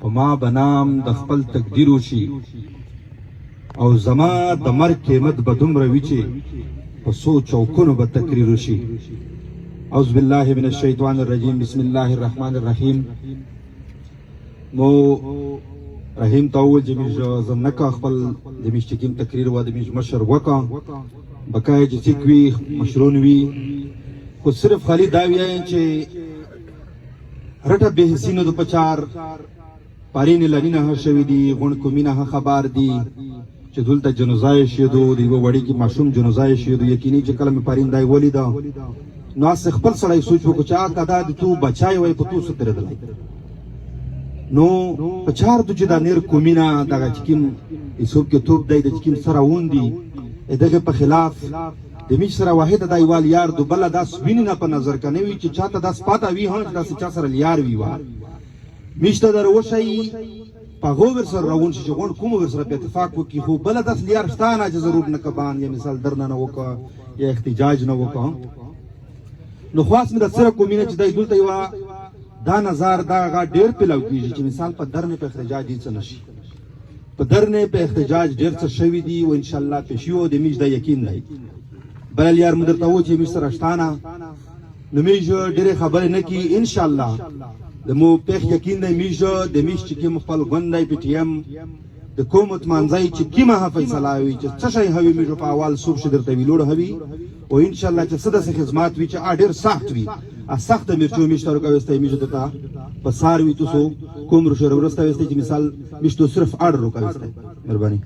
په ما بنام د خپل تقدیر وشي او زما د مرګ قیمت به دومره وي چې په څو چوکونو به تقریر وشي. اعوذ بالله من الشیطان الرجیم، بسم الله الرحمن الرحیم. مو رحیم ته وویل چې موږ زه نه کا خپل د موږ چې کوم تقریر و د موږ مشر وکړه بقای چې څیک وي مشرون وي، خو صرف خالی دا ویایم چې رټه بې حسینو د پچار پارین لنینه شوي دي غون کومینه خبر دي چې دلته جنازه شیدو د یو وړي کې معصوم جنازه شیدو. یقیني چې کله مې پارین دای ولیدا نو اس خپل سړی سوچ وکړ چې آ کدا د تو بچای وای په تو ستر دلای نو پچار د چې دا نیر کومینه دغه چې کوم ایسوب کې توپ دی د چې کوم سره ووندي دغه په خلاف د میش سره واحد دایوال یار دو بل داس ویني نه په نظر کنه وی چې چاته داس پاتا وی هم داس چا سره یار وی وا میشته در وشي پاغو ور سره راون چې غون کوم ور سره په اتفاق وکي خو بل داس یار ستانه چې ضرور نه کبان یا مثال درنه نه وکا یا احتجاج نه وکا نو خاص مې د سره کومینه چې دای دلته یوا دا نظر دا غا ډیر پلو کیږي چې مثال په درنه په احتجاج دي څه نشي په درنه په احتجاج ډیر څه شوی دی او ان شاء الله پېښیو د میش د یقین دی. بل یار مدرته و چې میش سره شتانه نو میش ډیره خبره نه کی ان شاء الله د مو په یقین دی میش د میش چې کوم خپل غونډای پی ټی ایم د کومت منځای چې کیمه فیصله وي چې څه شي هوی میش په اول صوب شي درته ویلوړ هوی او ان شاء الله چې صد سه خدمات وی چې اډر سخت وي ا سخت مرچو میش تر کوي میش دتا په سار وی تاسو کوم رشر ورسته وستې چې مثال میش تو صرف اډر وکړئ. مهرباني.